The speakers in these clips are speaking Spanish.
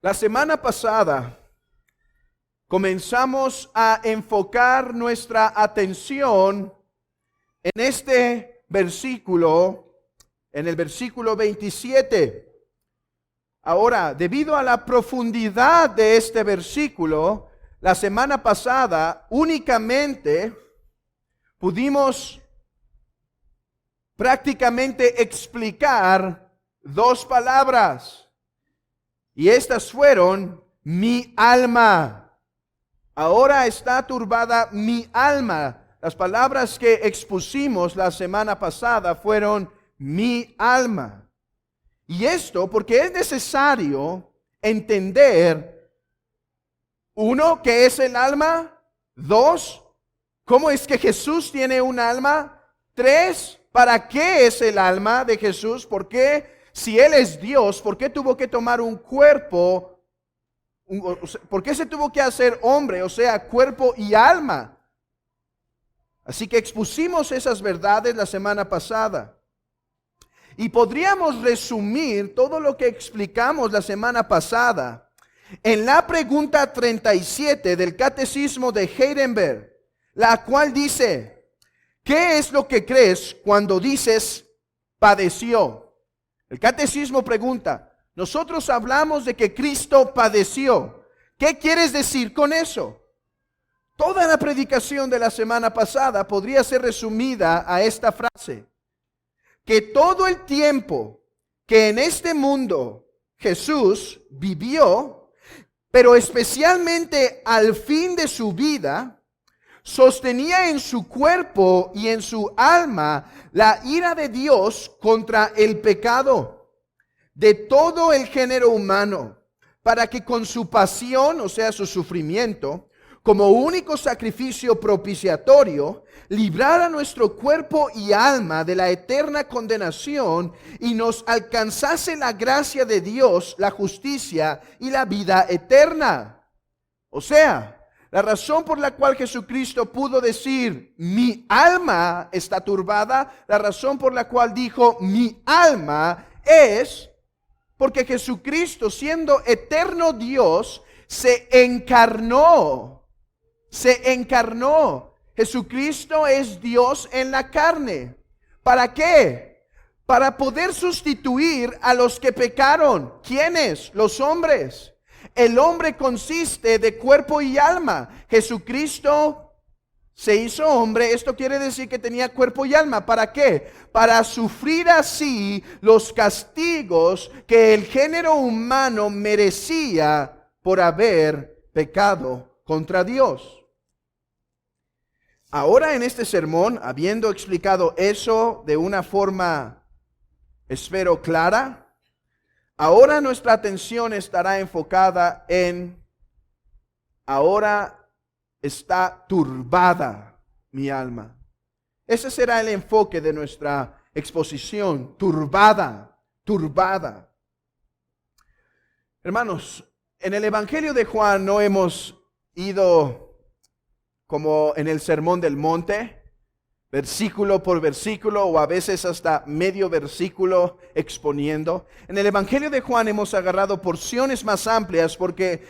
La semana pasada comenzamos a enfocar nuestra atención en este versículo, en el versículo 27. Ahora, debido a la profundidad de este versículo, la semana pasada únicamente pudimos prácticamente explicar dos palabras. Y estas fueron mi alma. Ahora está turbada mi alma. Las palabras que expusimos la semana pasada fueron mi alma. Y esto porque es necesario entender, uno, ¿qué es el alma? Dos, ¿cómo es que Jesús tiene un alma? Tres, ¿para qué es el alma de Jesús? ¿Por qué? Si Él es Dios, ¿por qué tuvo que tomar un cuerpo? ¿Por qué se tuvo que hacer hombre? O sea, cuerpo y alma. Así que expusimos esas verdades la semana pasada. Y podríamos resumir todo lo que explicamos la semana pasada en la pregunta 37 del Catecismo de Heidelberg, la cual dice: ¿qué es lo que crees cuando dices padeció? El Catecismo pregunta, nosotros hablamos de que Cristo padeció. ¿Qué quieres decir con eso? Toda la predicación de la semana pasada podría ser resumida a esta frase: que todo el tiempo que en este mundo Jesús vivió, pero especialmente al fin de su vida, sostenía en su cuerpo y en su alma la ira de Dios contra el pecado de todo el género humano, para que con su pasión, o sea, su sufrimiento, como único sacrificio propiciatorio, librara nuestro cuerpo y alma de la eterna condenación y nos alcanzase la gracia de Dios, la justicia y la vida eterna. O sea, la razón por la cual Jesucristo pudo decir, mi alma está turbada, la razón por la cual dijo, mi alma, es porque Jesucristo, siendo eterno Dios, se encarnó. Se encarnó. Jesucristo es Dios en la carne. ¿Para qué? Para poder sustituir a los que pecaron. ¿Quiénes? Los hombres. El hombre consiste de cuerpo y alma. Jesucristo se hizo hombre. Esto quiere decir que tenía cuerpo y alma. ¿Para qué? Para sufrir así los castigos que el género humano merecía por haber pecado contra Dios. Ahora en este sermón, habiendo explicado eso de una forma, espero, clara, ahora nuestra atención estará enfocada en, ahora está turbada mi alma. Ese será el enfoque de nuestra exposición, turbada, turbada. Hermanos, en el Evangelio de Juan no hemos ido como en el Sermón del Monte, versículo por versículo o a veces hasta medio versículo exponiendo. En el Evangelio de Juan hemos agarrado porciones más amplias porque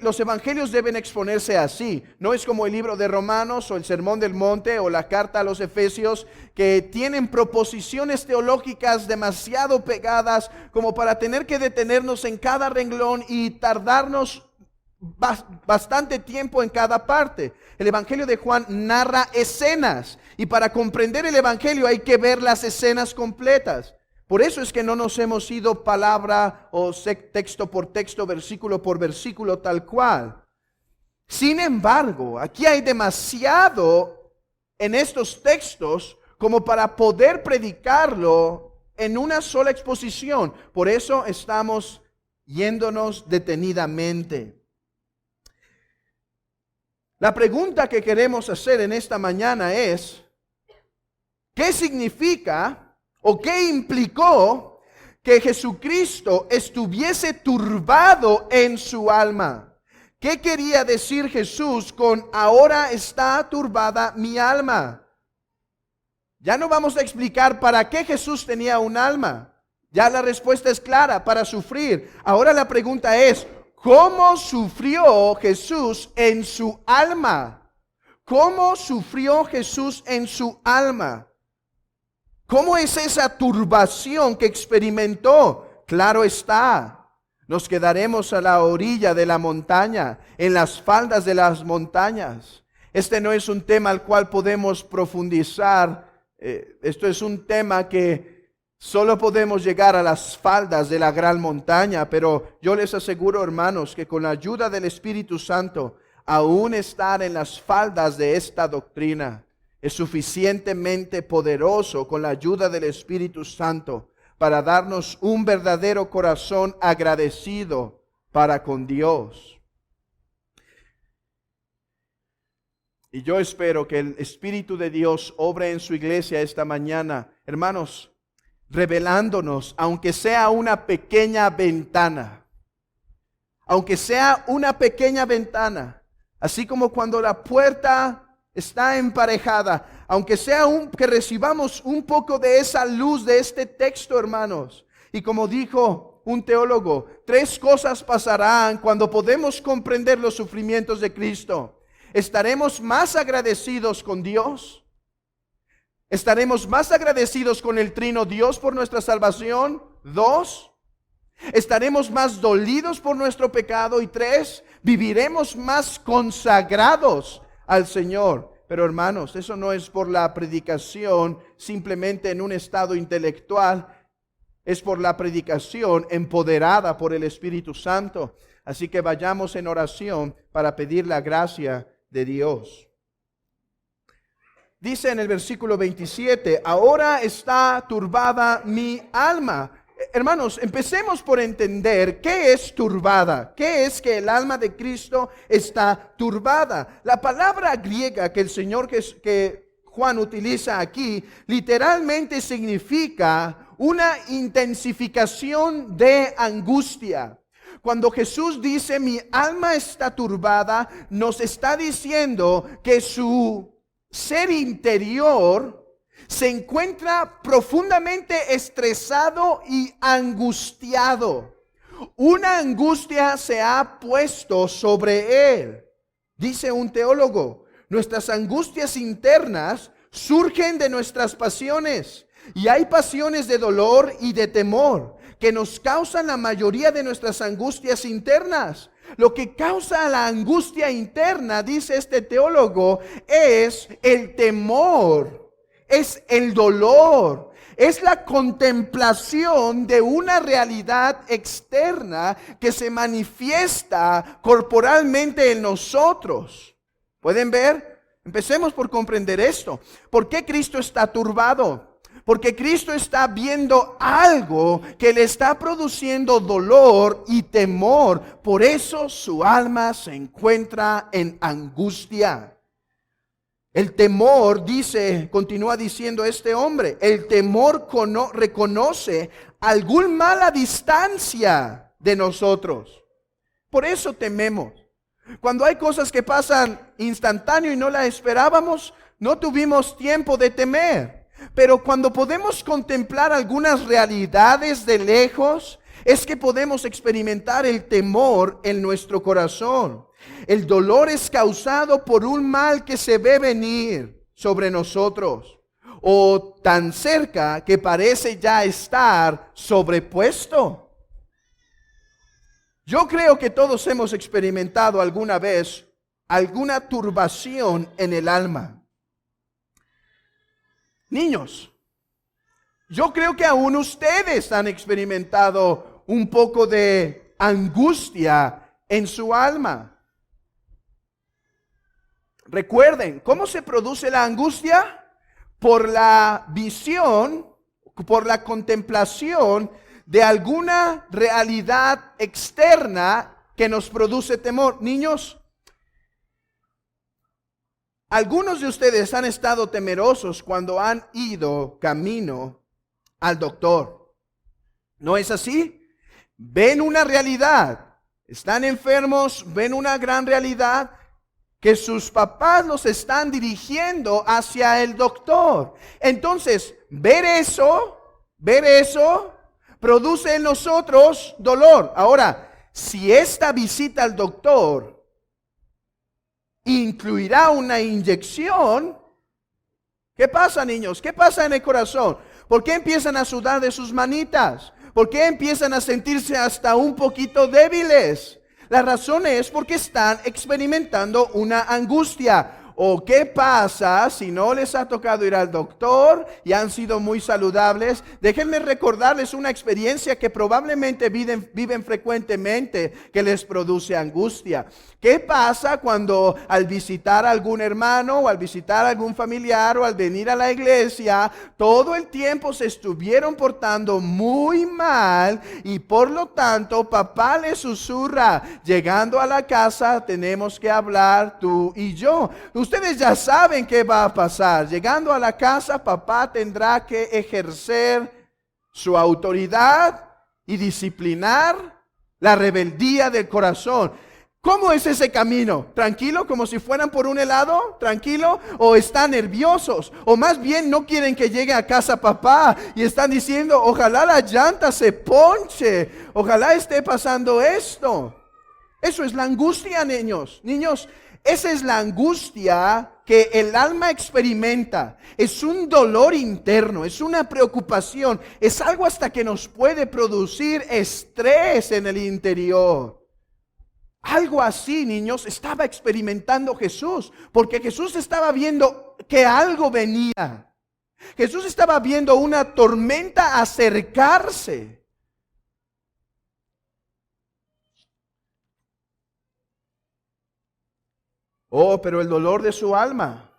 los evangelios deben exponerse así. No es como el libro de Romanos o el Sermón del Monte o la carta a los Efesios, que tienen proposiciones teológicas demasiado pegadas como para tener que detenernos en cada renglón y tardarnos bastante tiempo en cada parte. El Evangelio de Juan narra escenas y para comprender el Evangelio hay que ver las escenas completas. Por eso es que no nos hemos ido palabra o texto por texto, versículo por versículo tal cual. Sin embargo, aquí hay demasiado en estos textos como para poder predicarlo en una sola exposición. Por eso estamos yéndonos detenidamente. La pregunta que queremos hacer en esta mañana es, ¿qué significa o qué implicó que Jesucristo estuviese turbado en su alma? ¿Qué quería decir Jesús con ahora está turbada mi alma? Ya no vamos a explicar para qué Jesús tenía un alma. Ya la respuesta es clara, para sufrir. Ahora la pregunta es, ¿cómo sufrió Jesús en su alma? ¿Cómo sufrió Jesús en su alma? ¿Cómo es esa turbación que experimentó? Claro está, nos quedaremos a la orilla de la montaña, en las faldas de las montañas. Este no es un tema al cual podemos profundizar. Esto es un tema que solo podemos llegar a las faldas de la gran montaña, pero yo les aseguro, hermanos, que con la ayuda del Espíritu Santo, aún estar en las faldas de esta doctrina es suficientemente poderoso con la ayuda del Espíritu Santo para darnos un verdadero corazón agradecido para con Dios. Y yo espero que el Espíritu de Dios obre en su iglesia esta mañana, hermanos, revelándonos, aunque sea una pequeña ventana, aunque sea una pequeña ventana, así como cuando la puerta está emparejada, aunque sea que recibamos un poco de esa luz de este texto, hermanos. Y como dijo un teólogo, 3 cosas pasarán cuando podemos comprender los sufrimientos de Cristo. ¿Estaremos más agradecidos con Dios? ¿Estaremos más agradecidos con el Trino Dios por nuestra salvación? 2, ¿estaremos más dolidos por nuestro pecado? Y 3, viviremos más consagrados al Señor. Pero hermanos, eso no es por la predicación simplemente en un estado intelectual, es por la predicación empoderada por el Espíritu Santo. Así que vayamos en oración para pedir la gracia de Dios. Dice en el versículo 27, ahora está turbada mi alma. Hermanos, empecemos por entender qué es turbada. ¿Qué es que el alma de Cristo está turbada? La palabra griega que el Señor, que Juan utiliza aquí, literalmente significa una intensificación de angustia. Cuando Jesús dice, mi alma está turbada, nos está diciendo que su ser interior se encuentra profundamente estresado y angustiado. Una angustia se ha puesto sobre él. Dice un teólogo, nuestras angustias internas surgen de nuestras pasiones. Y hay pasiones de dolor y de temor que nos causan la mayoría de nuestras angustias internas. Lo que causa la angustia interna, dice este teólogo, es el temor. Es el dolor, es la contemplación de una realidad externa que se manifiesta corporalmente en nosotros. ¿Pueden ver? Empecemos por comprender esto. ¿Por qué Cristo está turbado? Porque Cristo está viendo algo que le está produciendo dolor y temor. Por eso su alma se encuentra en angustia. El temor, continúa diciendo este hombre, el temor reconoce algún mal a distancia de nosotros. Por eso tememos. Cuando hay cosas que pasan instantáneo y no las esperábamos, no tuvimos tiempo de temer. Pero cuando podemos contemplar algunas realidades de lejos, es que podemos experimentar el temor en nuestro corazón. El dolor es causado por un mal que se ve venir sobre nosotros, o tan cerca que parece ya estar sobrepuesto. Yo creo que todos hemos experimentado alguna vez alguna turbación en el alma. Niños, yo creo que aún ustedes han experimentado un poco de angustia en su alma. Recuerden, ¿cómo se produce la angustia? Por la visión, por la contemplación de alguna realidad externa que nos produce temor. Niños, algunos de ustedes han estado temerosos cuando han ido camino al doctor. ¿No es así? Ven una realidad, están enfermos, ven una gran realidad, que sus papás los están dirigiendo hacia el doctor. Entonces, ver eso produce en nosotros dolor. Ahora, si esta visita al doctor incluirá una inyección, ¿qué pasa, niños? ¿Qué pasa en el corazón? ¿Por qué empiezan a sudar de sus manitas? ¿Por qué empiezan a sentirse hasta un poquito débiles? La razón es porque están experimentando una angustia. ¿O qué pasa si no les ha tocado ir al doctor y han sido muy saludables? Déjenme recordarles una experiencia que probablemente viven frecuentemente que les produce angustia. ¿Qué pasa cuando al visitar a algún hermano o al visitar a algún familiar o al venir a la iglesia, todo el tiempo se estuvieron portando muy mal y por lo tanto papá les susurra, llegando a la casa tenemos que hablar tú y yo? Ustedes ya saben qué va a pasar. Llegando a la casa, papá tendrá que ejercer su autoridad y disciplinar la rebeldía del corazón. ¿Cómo es ese camino? ¿Tranquilo, como si fueran por un helado? ¿Tranquilo? ¿O están nerviosos? ¿O más bien no quieren que llegue a casa papá y están diciendo, ojalá la llanta se ponche, ojalá esté pasando esto? Eso es la angustia, niños. Niños, esa es la angustia que el alma experimenta. Es un dolor interno, es una preocupación, es algo hasta que nos puede producir estrés en el interior. Algo así, niños, estaba experimentando Jesús, porque Jesús estaba viendo que algo venía. Jesús estaba viendo una tormenta acercarse. Oh, pero el dolor de su alma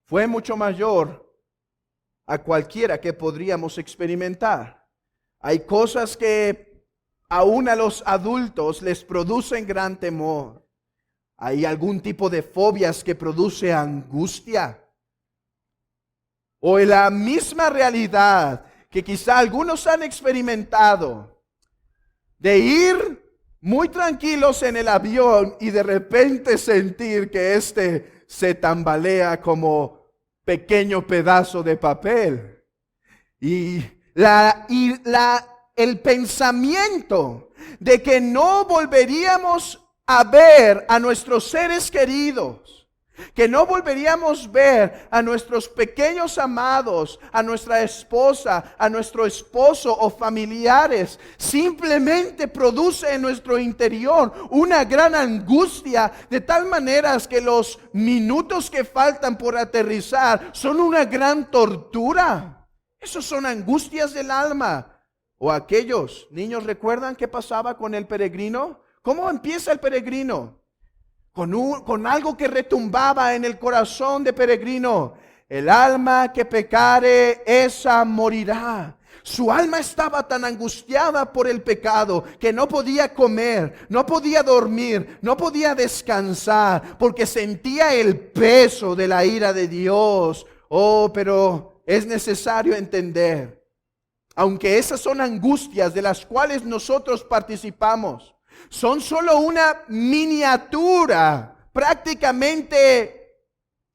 fue mucho mayor a cualquiera que podríamos experimentar. Hay cosas que aún a los adultos les producen gran temor. Hay algún tipo de fobias que produce angustia. O en la misma realidad que quizá algunos han experimentado, de ir muy tranquilos en el avión y de repente sentir que este se tambalea como pequeño pedazo de papel. Y el pensamiento de que no volveríamos a ver a nuestros seres queridos, que no volveríamos a ver a nuestros pequeños amados, a nuestra esposa, a nuestro esposo o familiares, simplemente produce en nuestro interior una gran angustia, de tal manera que los minutos que faltan por aterrizar son una gran tortura. Esos son angustias del alma. O aquellos niños, ¿recuerdan qué pasaba con el peregrino? ¿Cómo empieza el peregrino? Con algo que retumbaba en el corazón de peregrino. El alma que pecare, esa morirá. Su alma estaba tan angustiada por el pecado que no podía comer, no podía dormir, no podía descansar, porque sentía el peso de la ira de Dios. Oh, pero es necesario entender, aunque esas son angustias de las cuales nosotros participamos, son solo una miniatura prácticamente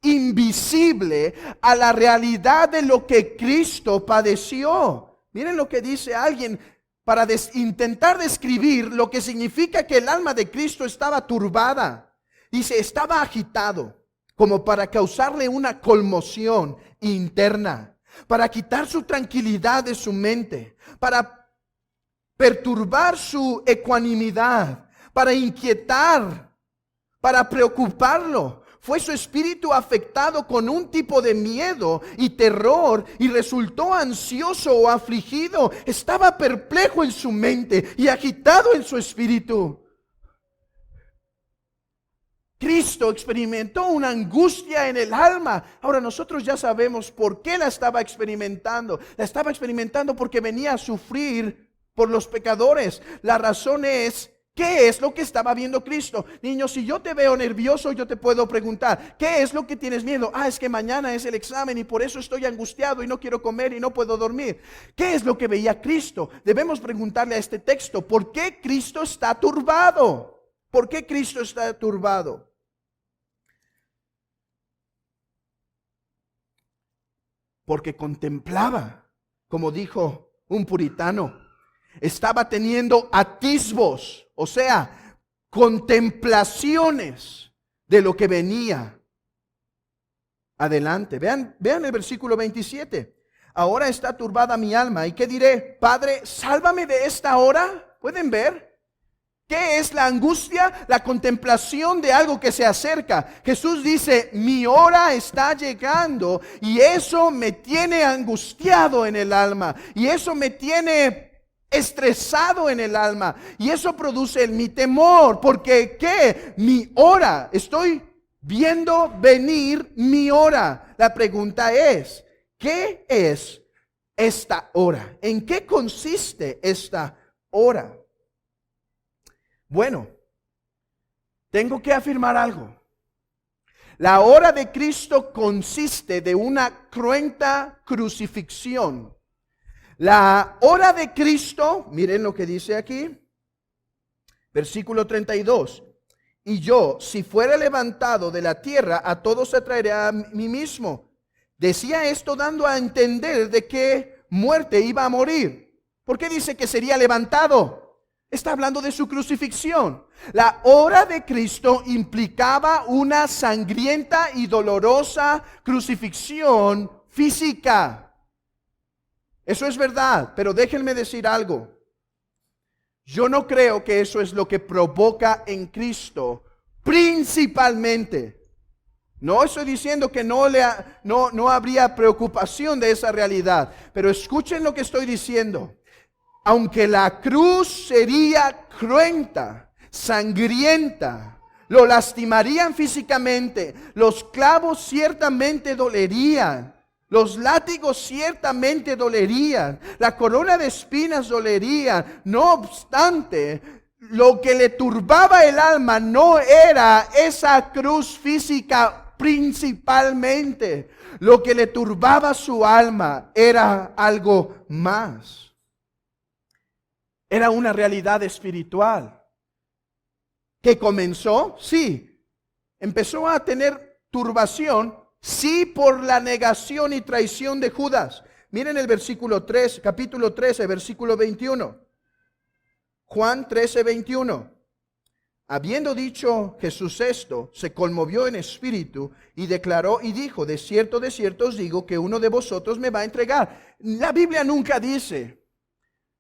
invisible a la realidad de lo que Cristo padeció. Miren lo que dice alguien para intentar describir lo que significa que el alma de Cristo estaba turbada. Dice, estaba agitado, como para causarle una conmoción interna, para quitar su tranquilidad de su mente, para perturbar su ecuanimidad, para inquietar, para preocuparlo. Fue su espíritu afectado con un tipo de miedo y terror y resultó ansioso o afligido. Estaba perplejo en su mente y agitado en su espíritu. Cristo experimentó una angustia en el alma. Ahora nosotros ya sabemos por qué la estaba experimentando. La estaba experimentando porque venía a sufrir por los pecadores. La razón es, ¿qué es lo que estaba viendo Cristo? Niño, si yo te veo nervioso, yo te puedo preguntar, ¿qué es lo que tienes miedo? Es que mañana es el examen y por eso estoy angustiado y no quiero comer y no puedo dormir. ¿Qué es lo que veía Cristo? Debemos preguntarle a este texto, ¿por qué Cristo está turbado? ¿Por qué Cristo está turbado? Porque contemplaba, como dijo un puritano. Estaba teniendo atisbos, o sea, contemplaciones de lo que venía adelante. Vean el versículo 27. Ahora está turbada mi alma. ¿Y qué diré? Padre, sálvame de esta hora. ¿Pueden ver? ¿Qué es la angustia? La contemplación de algo que se acerca. Jesús dice, mi hora está llegando y eso me tiene angustiado en el alma. Y eso me tiene estresado en el alma. Y eso produce en mi temor. Porque ¿qué? Mi hora. Estoy viendo venir mi hora. La pregunta es, ¿qué es esta hora? ¿En qué consiste esta hora? Bueno, tengo que afirmar algo. La hora de Cristo consiste de una cruenta crucifixión. La hora de Cristo, miren lo que dice aquí, versículo 32. Y yo, si fuera levantado de la tierra, a todos atraeré a mí mismo. Decía esto dando a entender de qué muerte iba a morir. ¿Por qué dice que sería levantado? Está hablando de su crucifixión. La hora de Cristo implicaba una sangrienta y dolorosa crucifixión física. Eso es verdad, pero déjenme decir algo. Yo no creo que eso es lo que provoca en Cristo principalmente. No estoy diciendo que no habría preocupación de esa realidad, pero escuchen lo que estoy diciendo. Aunque la cruz sería cruenta, sangrienta, lo lastimarían físicamente, los clavos ciertamente dolerían, los látigos ciertamente dolerían, la corona de espinas dolería. No obstante, lo que le turbaba el alma no era esa cruz física principalmente. Lo que le turbaba su alma era algo más. Era una realidad espiritual que comenzó, sí, empezó a tener turbación, sí, por la negación y traición de Judas. Miren el versículo 3, capítulo 13, versículo 21. Juan 13, 21. Habiendo dicho Jesús esto, se conmovió en espíritu y declaró y dijo, de cierto os digo que uno de vosotros me va a entregar. La Biblia nunca dice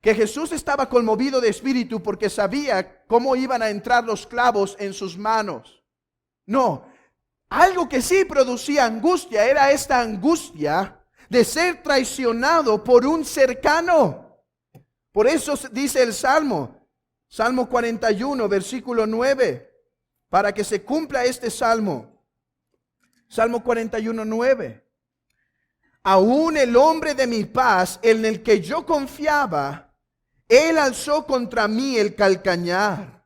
que Jesús estaba conmovido de espíritu porque sabía cómo iban a entrar los clavos en sus manos. No, algo que sí producía angustia era esta angustia de ser traicionado por un cercano. Por eso dice el Salmo 41, versículo 9, para que se cumpla este Salmo. Salmo 41, 9. Aún el hombre de mi paz, en el que yo confiaba, él alzó contra mí el calcañar.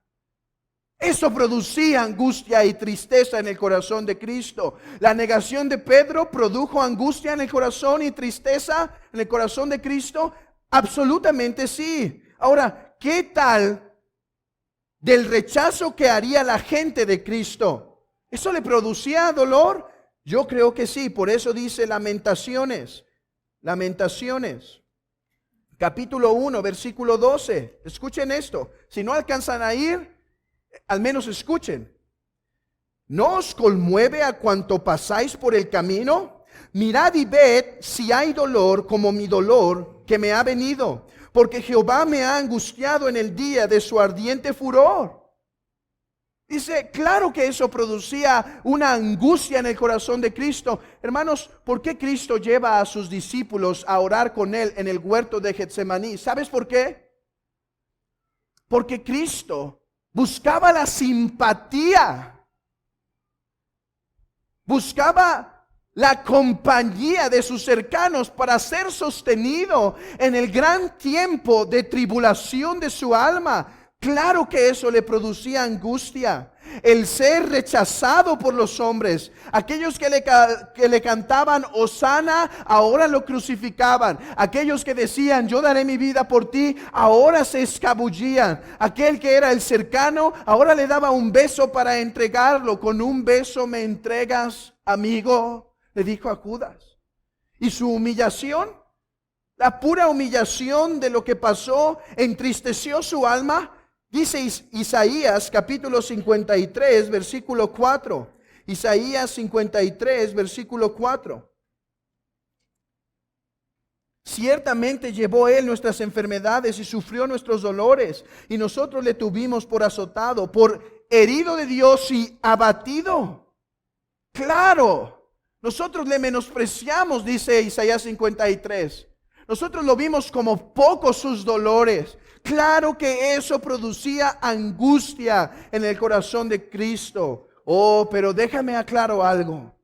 Eso producía angustia y tristeza en el corazón de Cristo. La negación de Pedro produjo angustia en el corazón y tristeza en el corazón de Cristo. Absolutamente sí. Ahora, ¿qué tal del rechazo que haría la gente de Cristo? ¿Eso le producía dolor? Yo creo que sí. Por eso dice Lamentaciones. Capítulo 1, versículo 12. Escuchen esto. Si no alcanzan a ir, al menos escuchen. ¿No os conmueve a cuanto pasáis por el camino? Mirad y ved si hay dolor como mi dolor que me ha venido. Porque Jehová me ha angustiado en el día de su ardiente furor. Dice, claro que eso producía una angustia en el corazón de Cristo. Hermanos, ¿por qué Cristo lleva a sus discípulos a orar con Él en el huerto de Getsemaní? ¿Sabes por qué? Porque Cristo buscaba la simpatía, buscaba la compañía de sus cercanos para ser sostenido en el gran tiempo de tribulación de su alma. Claro que eso le producía angustia. El ser rechazado por los hombres. Aquellos que le cantaban Hosana, ahora lo crucificaban. Aquellos que decían, yo daré mi vida por ti, ahora se escabullían. Aquel que era el cercano, ahora le daba un beso para entregarlo. Con un beso me entregas, amigo, le dijo a Judas. Y su humillación La pura humillación de lo que pasó entristeció su alma. Dice Isaías capítulo 53, versículo 4. Isaías 53, versículo 4. Ciertamente llevó Él nuestras enfermedades y sufrió nuestros dolores, y nosotros le tuvimos por azotado, por herido de Dios y abatido. Claro, nosotros le menospreciamos, dice Isaías 53. Nosotros lo vimos como pocos sus dolores. Claro que eso producía angustia en el corazón de Cristo. Oh, pero déjame aclarar algo.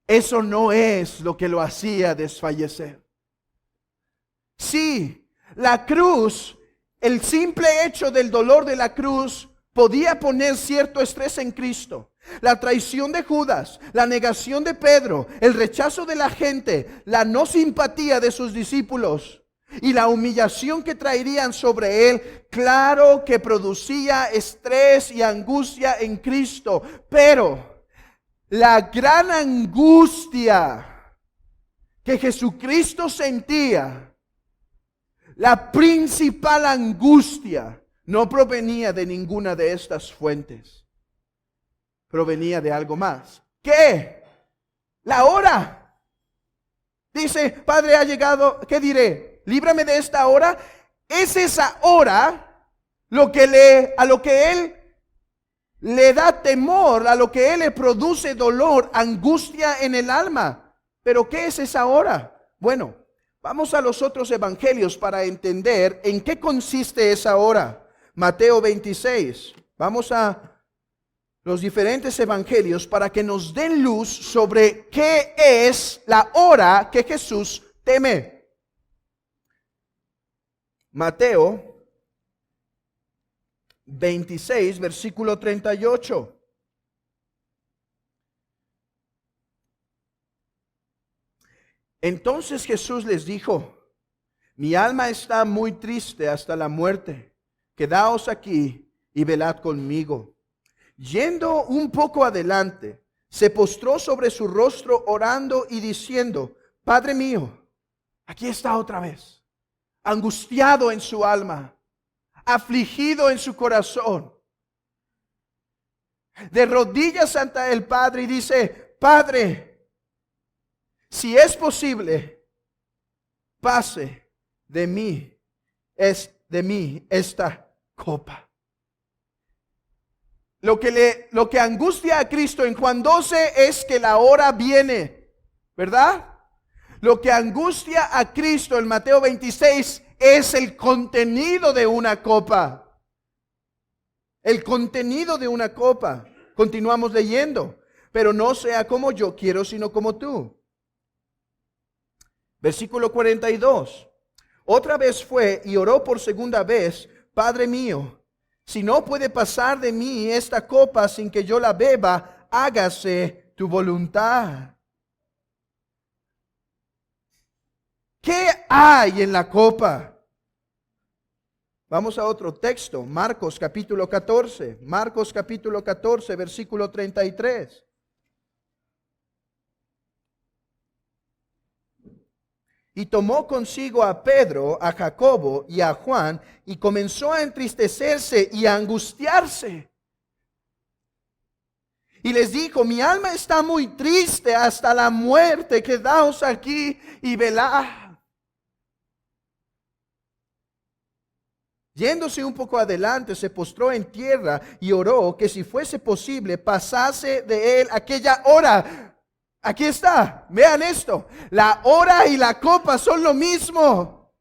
Eso no es lo que lo hacía desfallecer. Sí, la cruz, el simple hecho del dolor de la cruz podía poner cierto estrés en Cristo. La traición de Judas, la negación de Pedro, el rechazo de la gente, la no simpatía de sus discípulos y la humillación que traerían sobre él, claro que producía estrés y angustia en Cristo. Pero la gran angustia que Jesucristo sentía, la principal angustia, no provenía de ninguna de estas fuentes. Provenía de algo más. ¿Qué? La hora. Dice, Padre, ha llegado, ¿qué diré? Líbrame de esta hora. Es esa hora a lo que Él le da temor, a lo que Él le produce dolor, angustia en el alma. ¿Pero qué es esa hora? Bueno, vamos a los otros evangelios para entender en qué consiste esa hora. Mateo 26. Vamos a los diferentes evangelios para que nos den luz sobre qué es la hora que Jesús teme. Mateo 26, versículo 38. Entonces Jesús les dijo: mi alma está muy triste hasta la muerte. Quedaos aquí y velad conmigo. Yendo un poco adelante, se postró sobre su rostro orando y diciendo: Padre mío, aquí está otra vez, angustiado en su alma, afligido en su corazón, de rodillas ante el Padre, y dice: Padre, si es posible, pase de mí esta copa. Lo que angustia a Cristo en Juan 12 es que la hora viene, ¿verdad? Lo que angustia a Cristo en Mateo 26 es el contenido de una copa. El contenido de una copa. Continuamos leyendo. Pero no sea como yo quiero, sino como tú. Versículo 42. Otra vez fue y oró por segunda vez: Padre mío, si no puede pasar de mí esta copa sin que yo la beba, hágase tu voluntad. ¿Qué hay en la copa? Vamos a otro texto, Marcos capítulo 14. Marcos capítulo 14, versículo 33. Y tomó consigo a Pedro, a Jacobo y a Juan, y comenzó a entristecerse y a angustiarse. Y les dijo: mi alma está muy triste hasta la muerte, quedaos aquí y velad. Yéndose un poco adelante, se postró en tierra y oró que si fuese posible pasase de él aquella hora. Aquí está, vean esto. La hora y la copa son lo mismo.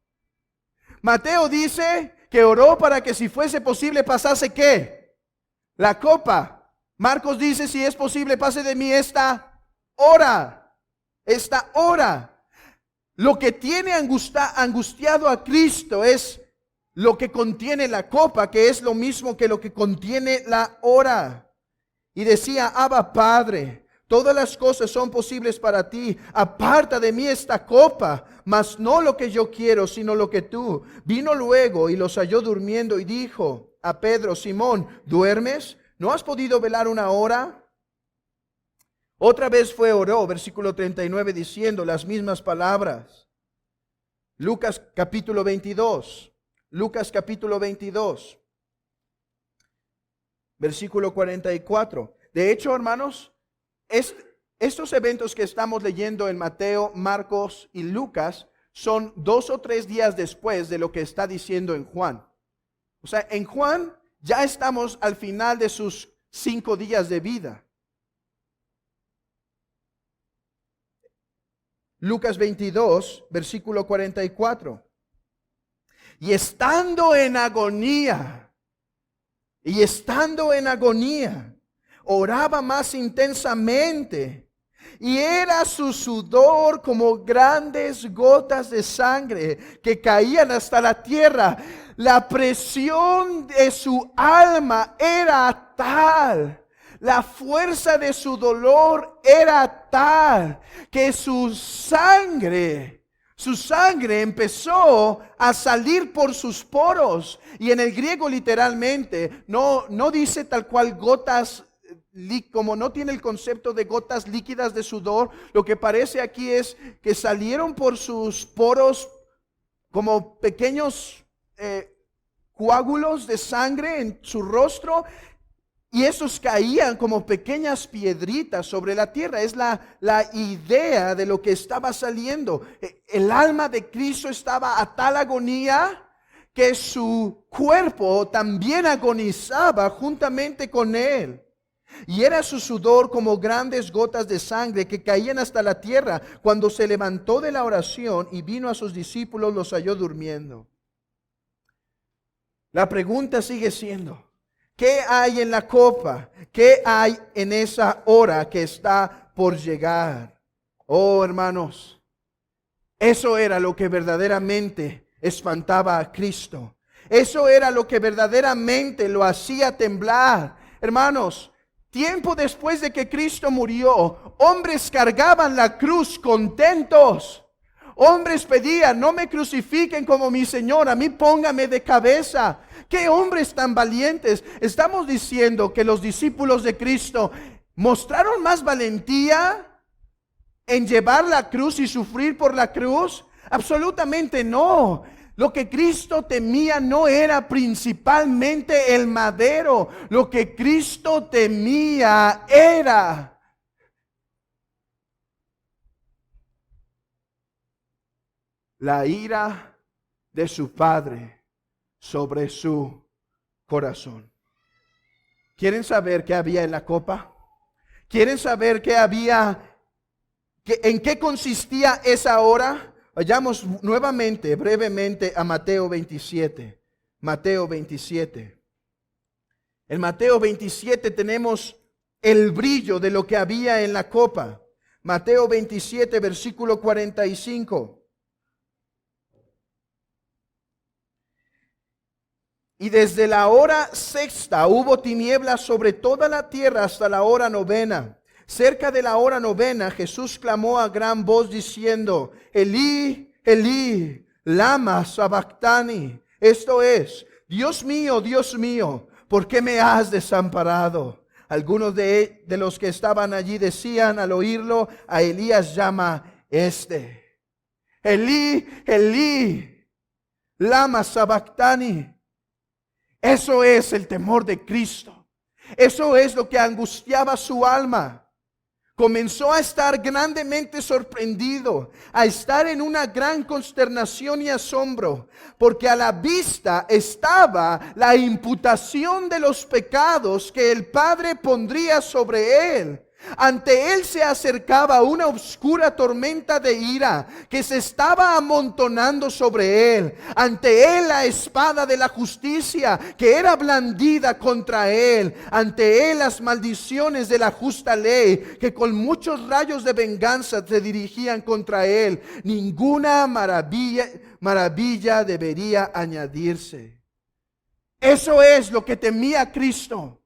Mateo dice que oró para que si fuese posible pasase ¿qué? La copa. Marcos dice: si es posible pase de mí esta hora. Esta hora. Lo que tiene angustiado a Cristo es lo que contiene la copa, que es lo mismo que lo que contiene la hora. Y decía: Abba, Padre, todas las cosas son posibles para ti. Aparta de mí esta copa, mas no lo que yo quiero, sino lo que tú. Vino luego y los halló durmiendo y dijo a Pedro: Simón, ¿duermes? ¿No has podido velar una hora? Otra vez fue oró, versículo 39, diciendo las mismas palabras. Lucas capítulo 22. Lucas capítulo 22. Versículo 44. De hecho, hermanos, estos eventos que estamos leyendo en Mateo, Marcos y Lucas son 2 o 3 días después de lo que está diciendo en Juan. O sea, en Juan ya estamos al final de sus 5 días de vida. Lucas 22, versículo 44. Y estando en agonía, oraba más intensamente, y era su sudor como grandes gotas de sangre que caían hasta la tierra. La presión de su alma era tal, la fuerza de su dolor era tal, que su sangre empezó a salir por sus poros. Y en el griego literalmente no dice tal cual gotas, como no tiene el concepto de gotas líquidas de sudor. Lo que parece aquí es que salieron por sus poros como pequeños coágulos de sangre en su rostro. Y esos caían como pequeñas piedritas sobre la tierra. Es la idea de lo que estaba saliendo. El alma de Cristo estaba a tal agonía que su cuerpo también agonizaba juntamente con él. Y era su sudor como grandes gotas de sangre que caían hasta la tierra. Cuando se levantó de la oración y vino a sus discípulos, los halló durmiendo. La pregunta sigue siendo: ¿qué hay en la copa? ¿Qué hay en esa hora que está por llegar? Oh, hermanos, eso era lo que verdaderamente espantaba a Cristo. Eso era lo que verdaderamente lo hacía temblar. Hermanos, tiempo después de que Cristo murió, hombres cargaban la cruz contentos. Hombres pedían: no me crucifiquen como mi Señor, a mí póngame de cabeza. ¡Qué hombres tan valientes! Estamos diciendo que los discípulos de Cristo mostraron más valentía en llevar la cruz y sufrir por la cruz. Absolutamente no. Lo que Cristo temía no era principalmente el madero. Lo que Cristo temía era la ira de su Padre sobre su corazón. ¿Quieren saber qué había en la copa? ¿Quieren saber qué había, en qué consistía esa hora? Vayamos nuevamente, brevemente, a Mateo 27. Mateo 27. En Mateo 27 tenemos el brillo de lo que había en la copa. Mateo 27, versículo 45. Y desde la hora sexta hubo tinieblas sobre toda la tierra hasta la hora novena. Cerca de la hora novena, Jesús clamó a gran voz diciendo: Elí, Elí, lama sabactani. Esto es: Dios mío, ¿por qué me has desamparado? Algunos de los que estaban allí decían al oírlo: a Elías llama este. Elí, Elí, lama sabactani. Eso es el temor de Cristo. Eso es lo que angustiaba su alma. Comenzó a estar grandemente sorprendido, a estar en una gran consternación y asombro, porque a la vista estaba la imputación de los pecados que el Padre pondría sobre él. Ante él se acercaba una oscura tormenta de ira que se estaba amontonando sobre él. Ante él la espada de la justicia que era blandida contra él. Ante él las maldiciones de la justa ley que con muchos rayos de venganza se dirigían contra él. Ninguna maravilla debería añadirse. Eso es lo que temía Cristo.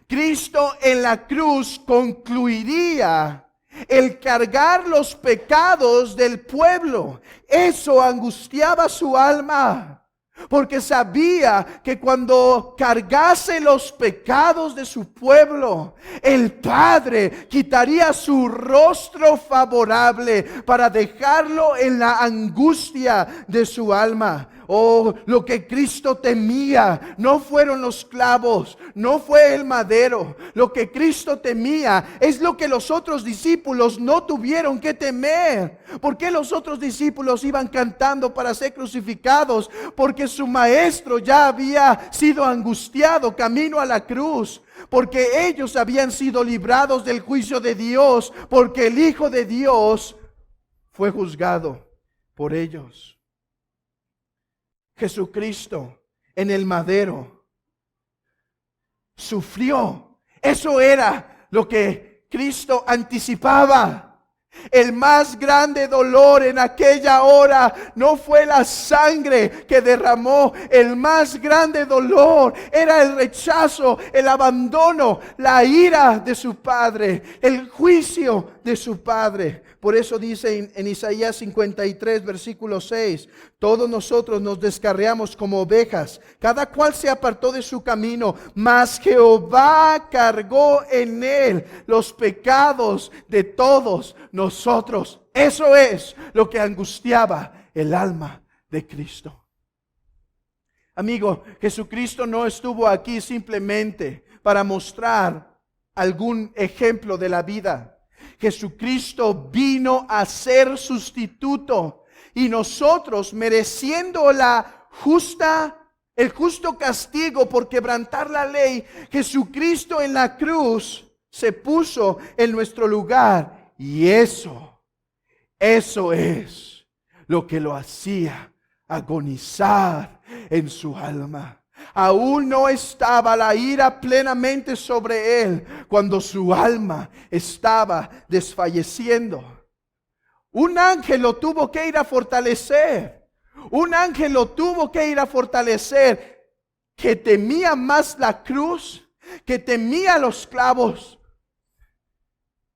Cristo en la cruz concluiría el cargar los pecados del pueblo. Eso angustiaba su alma. porque sabía que cuando cargase los pecados de su pueblo, el Padre quitaría su rostro favorable para dejarlo en la angustia de su alma. Oh, lo que Cristo temía no fueron los clavos, no fue el madero. Lo que Cristo temía es lo que los otros discípulos no tuvieron que temer. ¿Por qué los otros discípulos iban cantando para ser crucificados? Porque su maestro ya había sido angustiado camino a la cruz. Porque ellos habían sido librados del juicio de Dios, porque el Hijo de Dios fue juzgado por ellos. Jesucristo en el madero sufrió. Eso era lo que Cristo anticipaba. El más grande dolor en aquella hora no fue la sangre que derramó. El más grande dolor era el rechazo, el abandono, la ira de su Padre, el juicio de su Padre. Por eso dice en Isaías 53, versículo 6, todos nosotros nos descarriamos como ovejas, cada cual se apartó de su camino, mas Jehová cargó en él los pecados de todos nosotros. Eso es lo que angustiaba el alma de Cristo. Amigo, Jesucristo no estuvo aquí simplemente para mostrar algún ejemplo de la vida. Jesucristo vino a ser sustituto, y nosotros, mereciendo el justo castigo por quebrantar la ley, Jesucristo en la cruz se puso en nuestro lugar. Y eso es lo que lo hacía agonizar en su alma. Aún no estaba la ira plenamente sobre él cuando su alma estaba desfalleciendo. Un ángel lo tuvo que ir a fortalecer. Un ángel lo tuvo que ir a fortalecer, que temía más la cruz, que temía los clavos.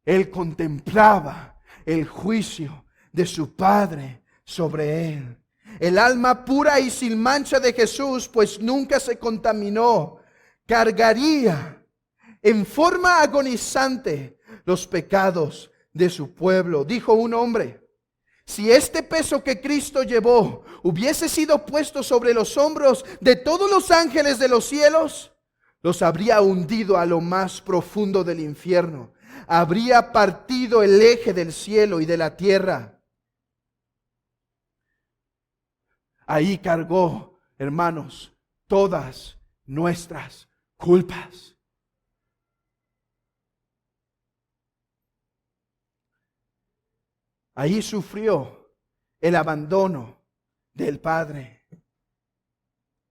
Él contemplaba el juicio de su Padre sobre él. El alma pura y sin mancha de Jesús, pues nunca se contaminó, cargaría en forma agonizante los pecados de su pueblo. Dijo un hombre: si este peso que Cristo llevó hubiese sido puesto sobre los hombros de todos los ángeles de los cielos, los habría hundido a lo más profundo del infierno. Habría partido el eje del cielo y de la tierra. Ahí cargó, hermanos, todas nuestras culpas. Ahí sufrió el abandono del Padre.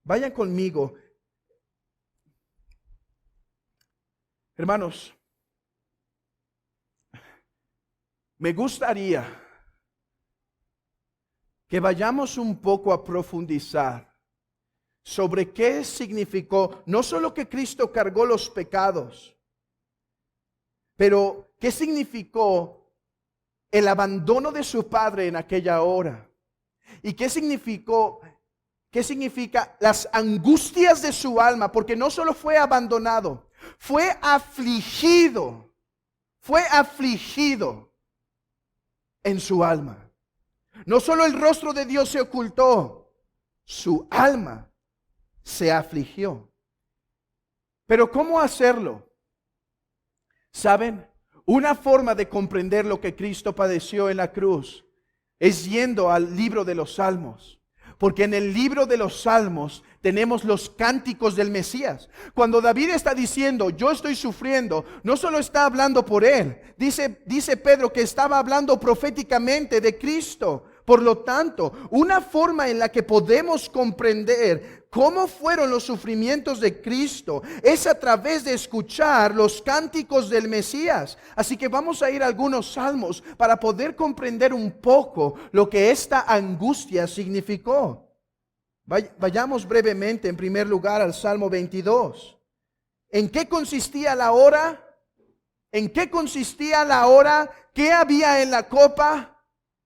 Vayan conmigo. Hermanos, me gustaría que vayamos un poco a profundizar sobre qué significó, no solo que Cristo cargó los pecados, pero qué significó el abandono de su Padre en aquella hora. Y qué significa las angustias de su alma, porque no solo fue abandonado, fue afligido en su alma. No solo el rostro de Dios se ocultó, su alma se afligió. Pero ¿cómo hacerlo? ¿Saben? Una forma de comprender lo que Cristo padeció en la cruz es yendo al libro de los Salmos. Porque en el libro de los Salmos tenemos los cánticos del Mesías. Cuando David está diciendo, yo estoy sufriendo, no solo está hablando por él. Dice Pedro que estaba hablando proféticamente de Cristo. Por lo tanto, una forma en la que podemos comprender cómo fueron los sufrimientos de Cristo es a través de escuchar los cánticos del Mesías. Así que vamos a ir a algunos salmos para poder comprender un poco lo que esta angustia significó. Vayamos brevemente en primer lugar al Salmo 22. ¿En qué consistía la hora? ¿En qué consistía la hora? ¿Qué había en la copa?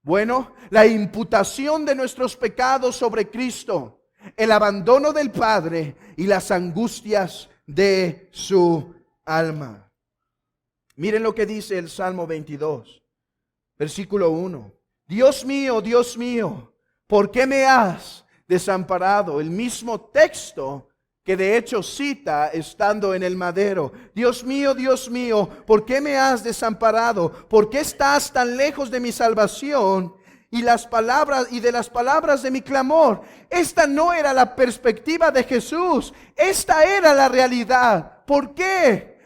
Bueno, la imputación de nuestros pecados sobre Cristo. el abandono del Padre y las angustias de su alma. Miren lo que dice el Salmo 22, versículo 1. Dios mío, ¿por qué me has desamparado? El mismo texto que de hecho cita estando en el madero. Dios mío, ¿por qué me has desamparado? ¿Por qué estás tan lejos de mi salvación y de las palabras de mi clamor? Esta no era la perspectiva de Jesús, esta era la realidad. ¿Por qué?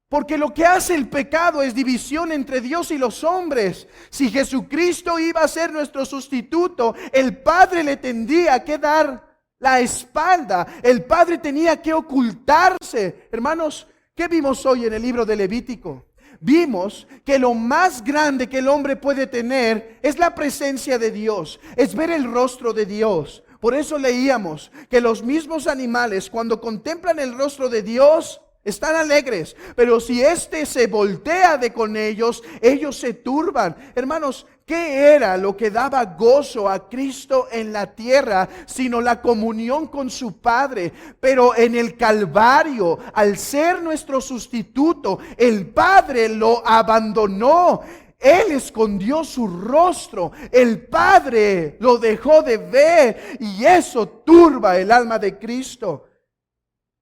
Porque lo que hace el pecado es división entre Dios y los hombres. Si Jesucristo iba a ser nuestro sustituto, el Padre le tendría que dar la espalda. El Padre tenía que ocultarse. Hermanos, ¿qué vimos hoy en el libro de Levítico? Vimos que lo más grande que el hombre puede tener es la presencia de Dios, es ver el rostro de Dios. Por eso leíamos que los mismos animales, cuando contemplan el rostro de Dios, están alegres, pero si éste se voltea de con ellos, ellos se turban. Hermanos, ¿qué era lo que daba gozo a Cristo en la tierra, sino la comunión con su Padre? Pero en el Calvario, al ser nuestro sustituto, el Padre lo abandonó. Él escondió su rostro, el Padre lo dejó de ver, y eso turba el alma de Cristo.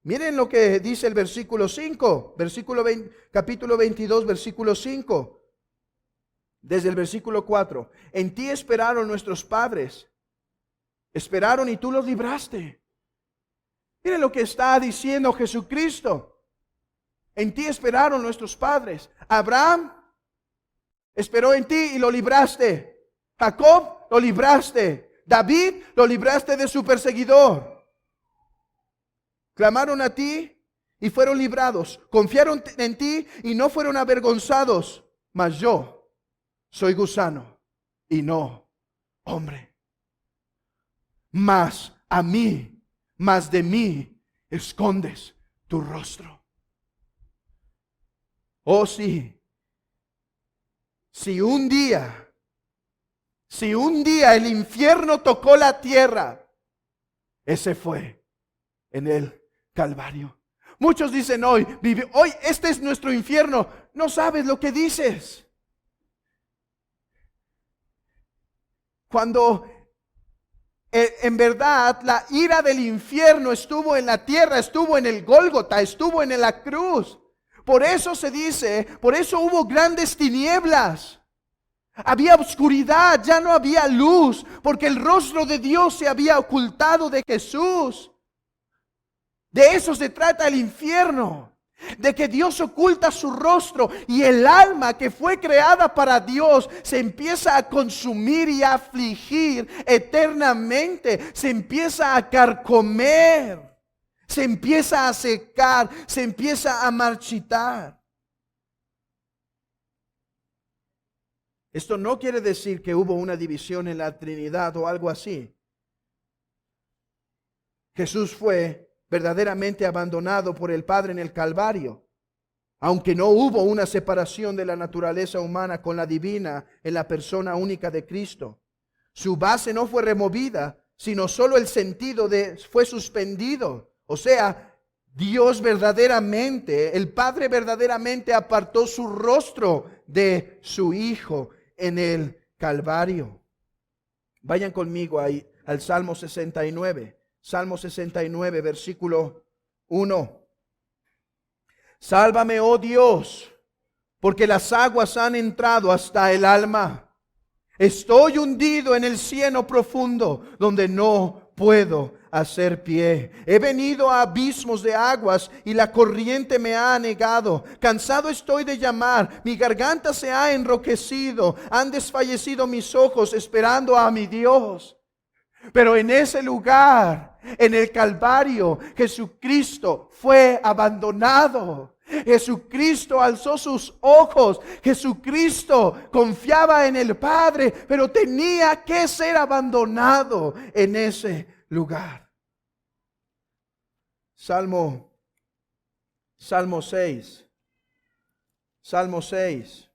Miren lo que dice el versículo 5, capítulo 22, versículo 5. Desde el versículo 4. En ti esperaron nuestros padres. Esperaron y tú los libraste. Miren lo que está diciendo Jesucristo. En ti esperaron nuestros padres. Abraham esperó en ti y lo libraste. Jacob lo libraste. David lo libraste de su perseguidor. Clamaron a ti y fueron librados. Confiaron en ti y no fueron avergonzados. Mas yo soy gusano y no hombre. Mas de mí escondes tu rostro. Oh sí, si un día el infierno tocó la tierra, ese fue en el Calvario. Muchos dicen hoy, este es nuestro infierno. No sabes lo que dices. Cuando en verdad la ira del infierno estuvo en la tierra, estuvo en el Gólgota, estuvo en la cruz. Por eso se dice, por eso hubo grandes tinieblas. Había oscuridad, ya no había luz, porque el rostro de Dios se había ocultado de Jesús. De eso se trata el infierno, de que Dios oculta su rostro y el alma que fue creada para Dios se empieza a consumir y a afligir eternamente, se empieza a carcomer, se empieza a secar, se empieza a marchitar. Esto no quiere decir que hubo una división en la Trinidad o algo así. Jesús fue verdaderamente abandonado por el Padre en el Calvario, aunque no hubo una separación de la naturaleza humana con la divina en la persona única de Cristo. Su base no fue removida, sino solo el sentido fue suspendido. O sea, Dios verdaderamente, el Padre verdaderamente apartó su rostro de su Hijo en el Calvario. Vayan conmigo ahí al Salmo 69. Salmo 69, versículo 1. Sálvame, oh Dios, porque las aguas han entrado hasta el alma. Estoy hundido en el cieno profundo, donde no puedo hacer pie. He venido a abismos de aguas y la corriente me ha anegado. Cansado estoy de llamar, mi garganta se ha enrojecido. Han desfallecido mis ojos esperando a mi Dios. Pero en ese lugar, en el Calvario, Jesucristo fue abandonado. Jesucristo alzó sus ojos. Jesucristo confiaba en el Padre, pero tenía que ser abandonado en ese lugar. Salmo 6. Salmo 6.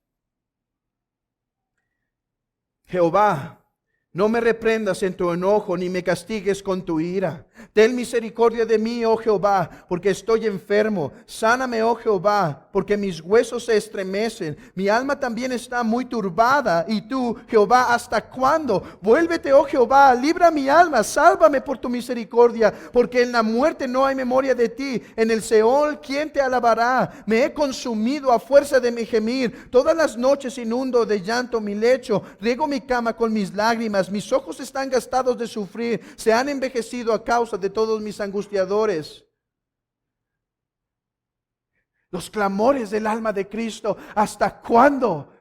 Jehová, no me reprendas en tu enojo, ni me castigues con tu ira. Ten misericordia de mí, oh Jehová, porque estoy enfermo. Sáname, oh Jehová, porque mis huesos se estremecen. Mi alma también está muy turbada. Y tú, Jehová, ¿hasta cuándo? Vuélvete, oh Jehová, libra mi alma. Sálvame por tu misericordia, porque en la muerte no hay memoria de ti. En el Seol, ¿quién te alabará? Me he consumido a fuerza de mi gemir. Todas las noches inundo de llanto mi lecho. Riego mi cama con mis lágrimas. Mis ojos están gastados de sufrir. Se han envejecido a causa de todos mis angustiadores. Los clamores del alma de Cristo. ¿Hasta cuándo?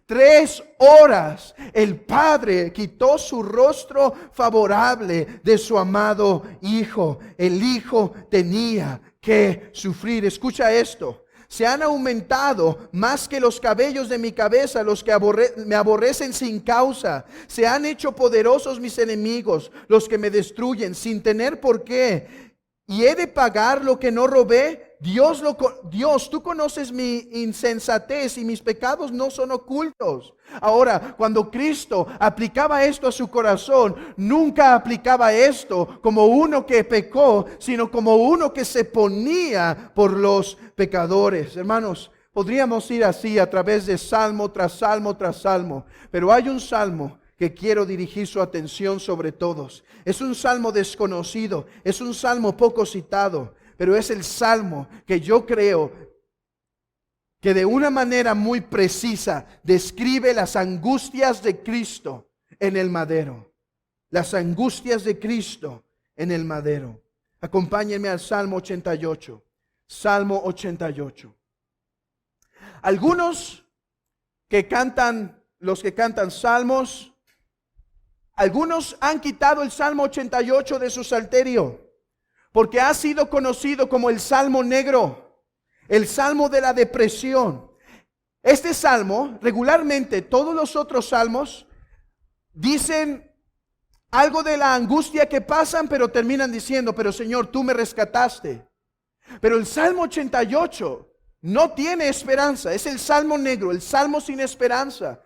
3 horas el Padre quitó su rostro favorable de su amado Hijo. El Hijo tenía que sufrir. Escucha esto. Se han aumentado más que los cabellos de mi cabeza los que me aborrecen sin causa. Se han hecho poderosos mis enemigos, los que me destruyen sin tener por qué. ¿Y he de pagar lo que no robé? Dios, tú conoces mi insensatez y mis pecados no son ocultos. Ahora, cuando Cristo aplicaba esto a su corazón, nunca aplicaba esto como uno que pecó, sino como uno que se ponía por los pecadores. Hermanos, podríamos ir así a través de salmo tras salmo tras salmo, pero hay un salmo que quiero dirigir su atención sobre todos. Es un salmo desconocido, es un salmo poco citado, pero es el salmo que yo creo que de una manera muy precisa describe las angustias de Cristo en el madero. Las angustias de Cristo en el madero. Acompáñenme al Salmo 88. Salmo 88. Algunos los que cantan salmos, algunos han quitado el Salmo 88 de su salterio, porque ha sido conocido como el Salmo Negro, el Salmo de la depresión. Este salmo, regularmente todos los otros salmos dicen algo de la angustia que pasan, pero terminan diciendo, pero Señor, tú me rescataste. Pero el Salmo 88 no tiene esperanza, es el Salmo Negro, el Salmo sin esperanza.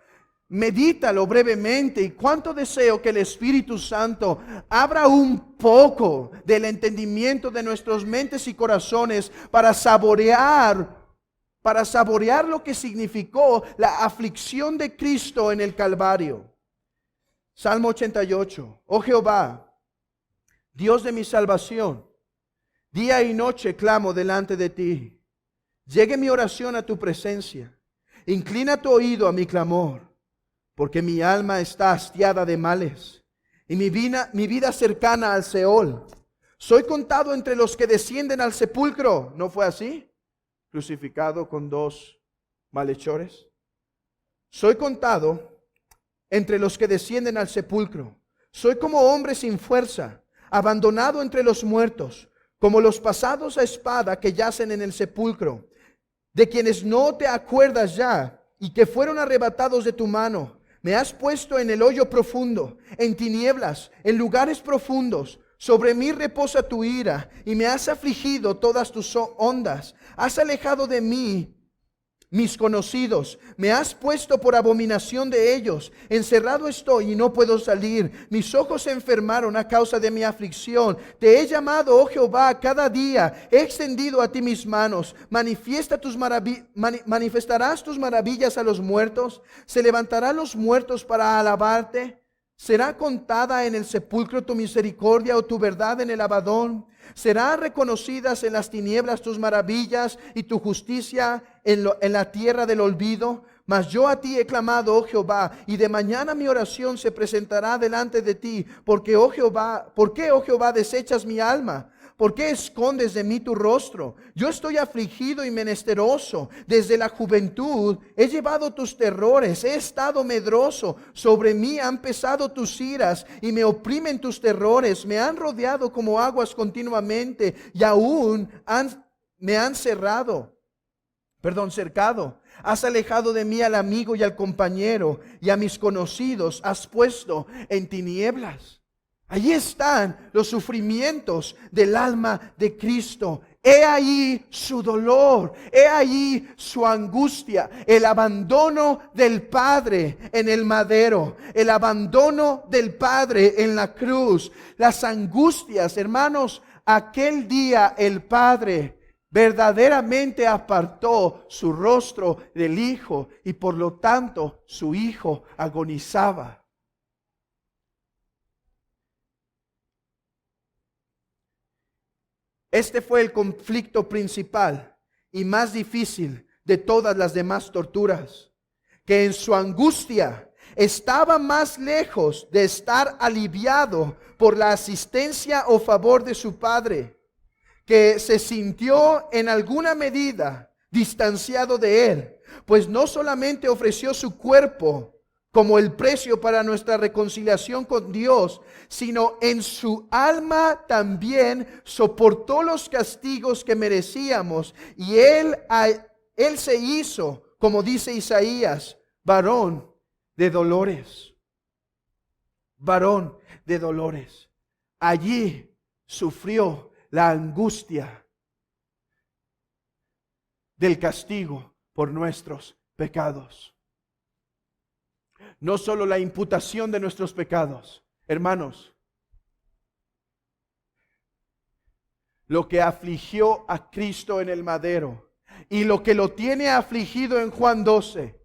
Medítalo brevemente y cuánto deseo que el Espíritu Santo abra un poco del entendimiento de nuestras mentes y corazones para saborear lo que significó la aflicción de Cristo en el Calvario. Salmo 88. Oh Jehová, Dios de mi salvación, día y noche clamo delante de ti. Llegue mi oración a tu presencia. Inclina tu oído a mi clamor. Porque mi alma está hastiada de males y mi vida cercana al Seol. Soy contado entre los que descienden al sepulcro. ¿No fue así? Crucificado con 2 malhechores. Soy contado entre los que descienden al sepulcro. Soy como hombre sin fuerza, abandonado entre los muertos, como los pasados a espada que yacen en el sepulcro, de quienes no te acuerdas ya y que fueron arrebatados de tu mano. Me has puesto en el hoyo profundo, en tinieblas, en lugares profundos. Sobre mí reposa tu ira y me has afligido todas tus ondas. Has alejado de mí mis conocidos. Me has puesto por abominación de ellos. Encerrado estoy y no puedo salir. Mis ojos se enfermaron a causa de mi aflicción. Te he llamado, oh Jehová, cada día. He extendido a ti mis manos. Manifestarás tus maravillas a los muertos. Se levantarán los muertos para alabarte. ¿Será contada en el sepulcro tu misericordia o tu verdad en el Abadón? ¿Serán reconocidas en las tinieblas tus maravillas y tu justicia en la tierra del olvido? Mas yo a ti he clamado, oh Jehová, y de mañana mi oración se presentará delante de ti. ¿Por qué, oh Jehová, desechas mi alma? ¿Por qué escondes de mí tu rostro? Yo estoy afligido y menesteroso. Desde la juventud he llevado tus terrores, he estado medroso. Sobre mí han pesado tus iras y me oprimen tus terrores. Me han rodeado como aguas continuamente y aún me han cercado. Has alejado de mí al amigo y al compañero, y a mis conocidos has puesto en tinieblas. Allí están los sufrimientos del alma de Cristo He ahí su dolor, he ahí su angustia, el abandono del Padre en el madero, el abandono del Padre en la cruz, las angustias, hermanos. Aquel día el Padre verdaderamente apartó su rostro del Hijo y por lo tanto su Hijo agonizaba. Este fue el conflicto principal y más difícil de todas las demás torturas, que en su angustia estaba más lejos de estar aliviado por la asistencia o favor de su Padre, que se sintió en alguna medida distanciado de Él, pues no solamente ofreció su cuerpo como el precio para nuestra reconciliación con Dios, sino en su alma también soportó los castigos que merecíamos. Y Él se hizo, como dice Isaías, varón de dolores. Varón de dolores. Allí sufrió la angustia del castigo por nuestros pecados. No solo la imputación de nuestros pecados, hermanos. Lo que afligió a Cristo en el madero y lo que lo tiene afligido en Juan 12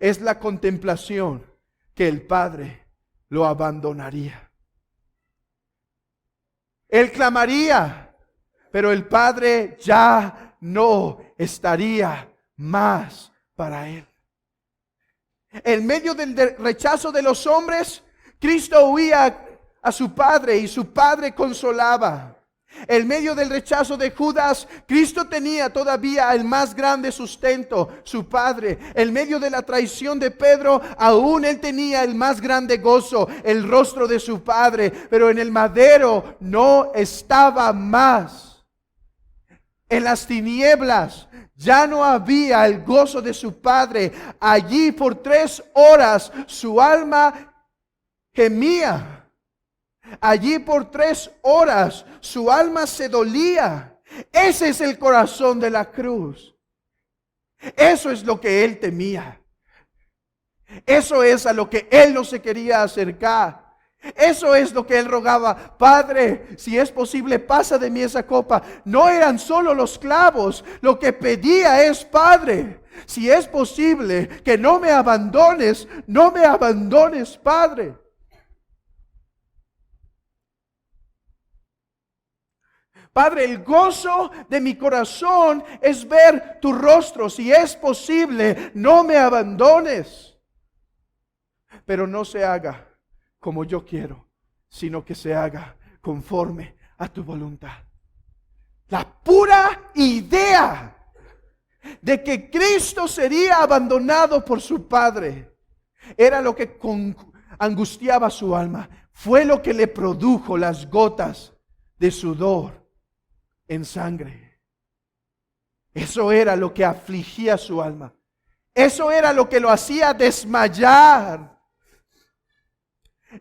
es la contemplación que el Padre lo abandonaría. Él clamaría, pero el Padre ya no estaría más para él. En medio del rechazo de los hombres, Cristo huía a su Padre y su Padre consolaba. En medio del rechazo de Judas, Cristo tenía todavía el más grande sustento, su Padre. En medio de la traición de Pedro, aún él tenía el más grande gozo, el rostro de su Padre. Pero en el madero no estaba más. En las tinieblas ya no había el gozo de su Padre. Allí por 3 horas su alma gemía. Allí por 3 horas su alma se dolía. Ese es el corazón de la cruz. Eso es lo que él temía. Eso es a lo que él no se quería acercar. Eso es lo que él rogaba: Padre, si es posible, pasa de mí esa copa. No eran solo los clavos. Lo que pedía es: Padre, si es posible, que no me abandones, Padre. Padre, el gozo de mi corazón es ver tu rostro. Si es posible, no me abandones. Pero no se haga como yo quiero, sino que se haga conforme a tu voluntad. La pura idea de que Cristo sería abandonado por su Padre era lo que angustiaba su alma. Fue lo que le produjo las gotas de sudor en sangre. Eso era lo que afligía su alma. Eso era lo que lo hacía desmayar.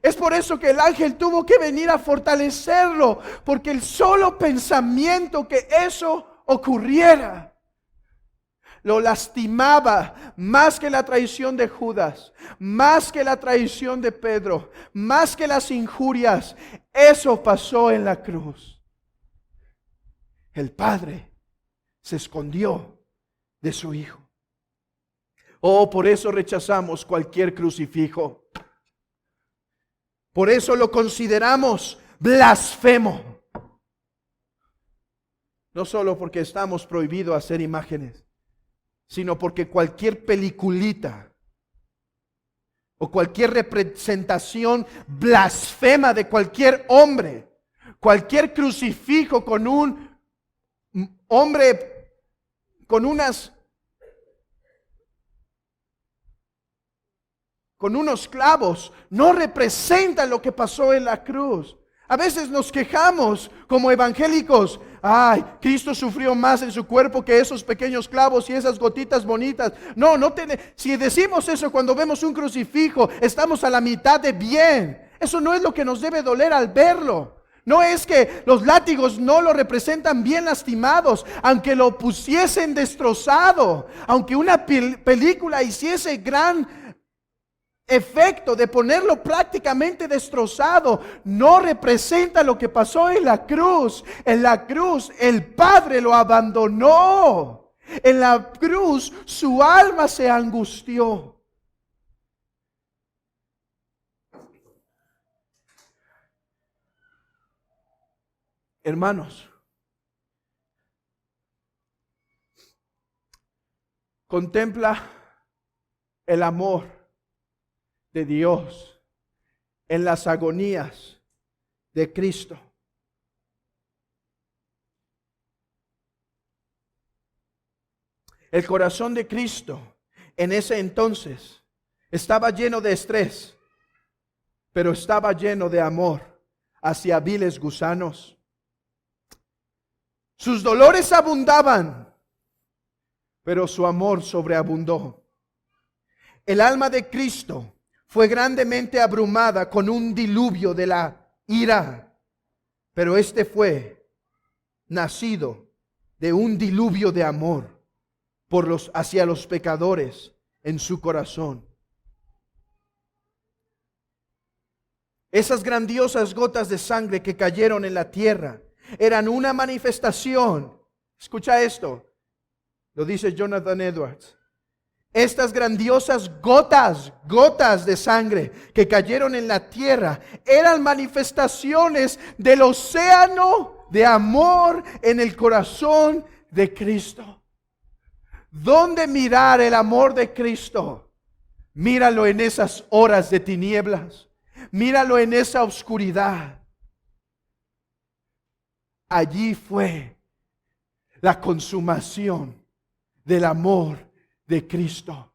Es por eso que el ángel tuvo que venir a fortalecerlo, porque el solo pensamiento que eso ocurriera lo lastimaba más que la traición de Judas, más que la traición de Pedro, más que las injurias. Eso pasó en la cruz. El Padre se escondió de su Hijo. Oh, por eso rechazamos cualquier crucifijo. Por eso lo consideramos blasfemo. No solo porque estamos prohibidos hacer imágenes, sino porque cualquier peliculita o cualquier representación blasfema de cualquier hombre, cualquier crucifijo con un hombre con unos clavos, no representa lo que pasó en la cruz. A veces nos quejamos como evangélicos: ay, Cristo sufrió más en su cuerpo que esos pequeños clavos y esas gotitas bonitas. Si decimos eso cuando vemos un crucifijo, estamos a la mitad de bien. Eso no es lo que nos debe doler al verlo. No es que los látigos no lo representan bien lastimados, aunque lo pusiesen destrozado, aunque una película hiciese gran efecto de ponerlo prácticamente destrozado, no representa lo que pasó en la cruz. En la cruz el Padre lo abandonó. En la cruz su alma se angustió. Hermanos, contempla el amor de Dios en las agonías de Cristo. El corazón de Cristo en ese entonces estaba lleno de estrés, pero estaba lleno de amor hacia viles gusanos. Sus dolores abundaban, pero su amor sobreabundó. El alma de Cristo fue grandemente abrumada con un diluvio de la ira, pero este fue nacido de un diluvio de amor hacia los pecadores en su corazón. Esas grandiosas gotas de sangre que cayeron en la tierra eran una manifestación. Escucha esto, lo dice Jonathan Edwards. Estas grandiosas gotas de sangre que cayeron en la tierra eran manifestaciones del océano de amor en el corazón de Cristo. ¿Dónde mirar el amor de Cristo? Míralo en esas horas de tinieblas. Míralo en esa oscuridad. Allí fue la consumación del amor de Cristo.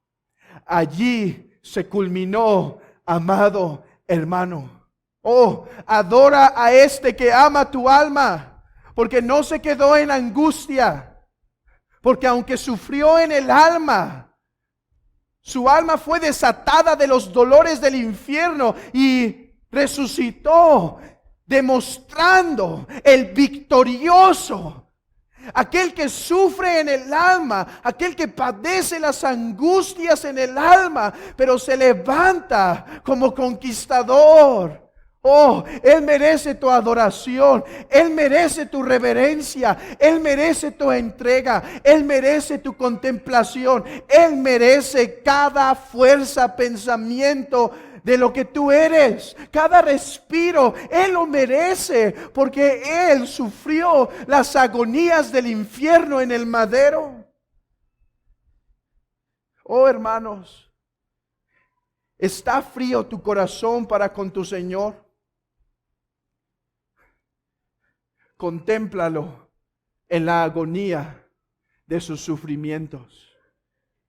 Allí se culminó, amado hermano. Oh, adora a este que ama tu alma, porque no se quedó en angustia, porque aunque sufrió en el alma, su alma fue desatada de los dolores del infierno y resucitó, demostrando el victorioso, aquel que sufre en el alma, aquel que padece las angustias en el alma, pero se levanta como conquistador. Oh, Él merece tu adoración, Él merece tu reverencia, Él merece tu entrega, Él merece tu contemplación, Él merece cada fuerza, pensamiento de lo que tú eres, cada respiro. Él lo merece porque Él sufrió las agonías del infierno en el madero. Oh, hermanos, ¿está frío tu corazón para con tu Señor? Contémplalo en la agonía de sus sufrimientos.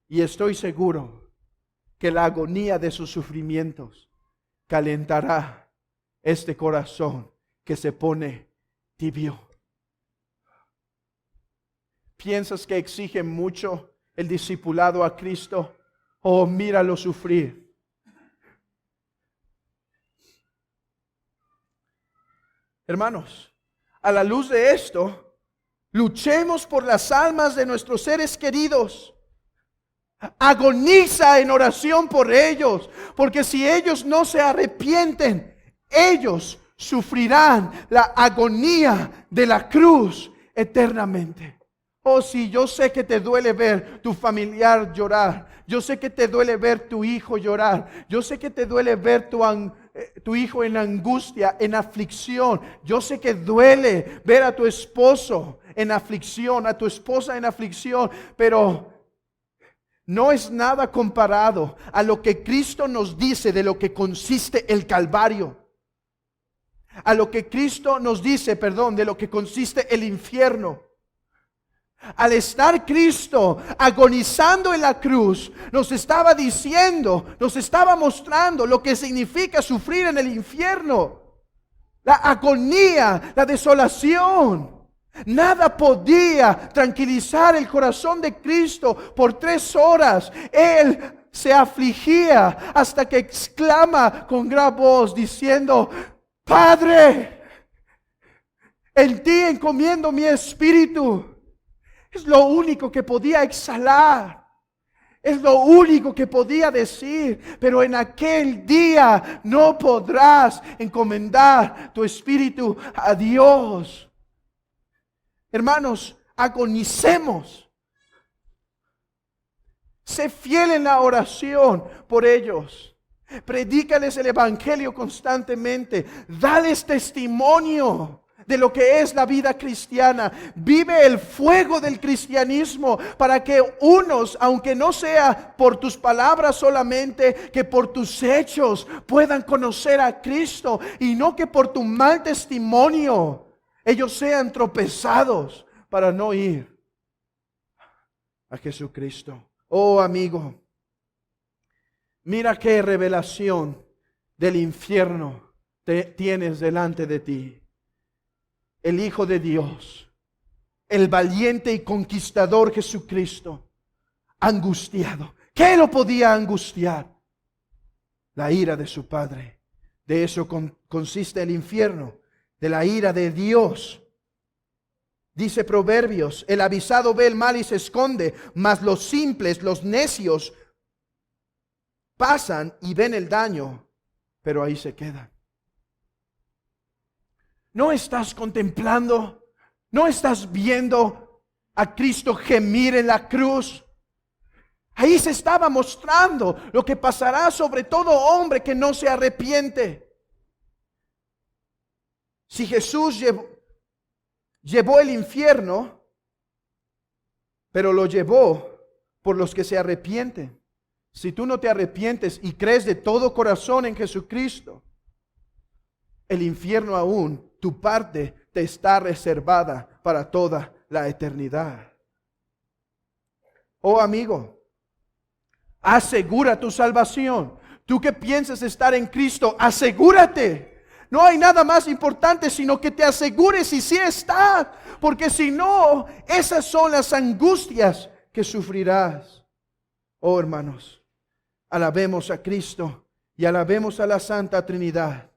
Y estoy seguro que la agonía de sus sufrimientos calentará este corazón que se pone tibio. ¿Piensas que exige mucho el discipulado a Cristo? Oh, míralo sufrir. Hermanos, a la luz de esto, luchemos por las almas de nuestros seres queridos. Agoniza en oración por ellos, porque si ellos no se arrepienten, ellos sufrirán la agonía de la cruz eternamente. Oh, sí, yo sé que te duele ver tu familiar llorar. Yo sé que te duele ver tu hijo llorar. Yo sé que te duele ver tu hijo en angustia, en aflicción. Yo sé que duele ver a tu esposo en aflicción, a tu esposa en aflicción, pero no es nada comparado a lo que Cristo nos dice de lo que consiste el Calvario. A lo que Cristo nos dice, de lo que consiste el infierno. Al estar Cristo agonizando en la cruz, nos estaba diciendo, nos estaba mostrando lo que significa sufrir en el infierno. La agonía, la desolación. Nada podía tranquilizar el corazón de Cristo por 3 horas. Él se afligía hasta que exclama con gran voz diciendo: Padre, En ti encomiendo mi espíritu. Es lo único que podía exhalar. Es lo único que podía decir. Pero en aquel día no podrás encomendar tu espíritu a Dios. Hermanos, agonicemos. Sé fiel en la oración por ellos. Predícales el evangelio constantemente. Dales testimonio de lo que es la vida cristiana. Vive el fuego del cristianismo para que unos, aunque no sea por tus palabras solamente, que por tus hechos puedan conocer a Cristo, y no que por tu mal testimonio ellos sean tropezados para no ir a Jesucristo. Oh amigo, mira qué revelación del infierno tienes delante de ti. El Hijo de Dios, el valiente y conquistador Jesucristo, angustiado. ¿Qué lo podía angustiar? La ira de su Padre. De eso consiste el infierno, de la ira de Dios. Dice Proverbios: el avisado ve el mal y se esconde, mas los simples, los necios, pasan y ven el daño, pero ahí se quedan. ¿No estás contemplando? ¿No estás viendo a Cristo gemir en la cruz? Ahí se estaba mostrando lo que pasará sobre todo hombre que no se arrepiente. Si Jesús llevó el infierno, pero lo llevó por los que se arrepienten. Si tú no te arrepientes y crees de todo corazón en Jesucristo, el infierno aún, tu parte te está reservada para toda la eternidad. Oh amigo, asegura tu salvación. Tú que piensas estar en Cristo, asegúrate. No hay nada más importante sino que te asegures si sí estás, porque si no, esas son las angustias que sufrirás. Oh hermanos, alabemos a Cristo y alabemos a la Santa Trinidad.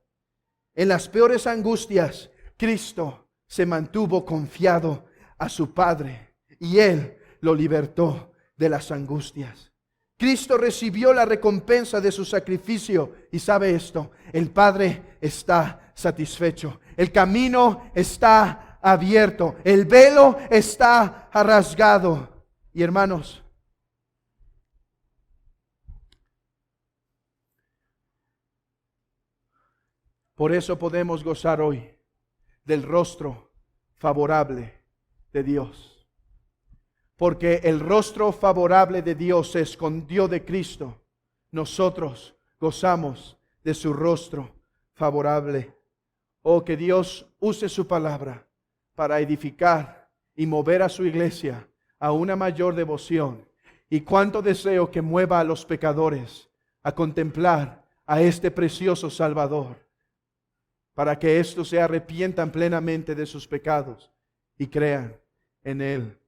En las peores angustias, Cristo se mantuvo confiado a su Padre y Él lo libertó de las angustias. Cristo recibió la recompensa de su sacrificio y sabe esto: el Padre está satisfecho, el camino está abierto, el velo está rasgado. Y hermanos, por eso podemos gozar hoy del rostro favorable de Dios. Porque el rostro favorable de Dios se escondió de Cristo. Nosotros gozamos de su rostro favorable. Oh, que Dios use su palabra para edificar y mover a su iglesia a una mayor devoción. Y cuánto deseo que mueva a los pecadores a contemplar a este precioso Salvador, para que estos se arrepientan plenamente de sus pecados y crean en Él.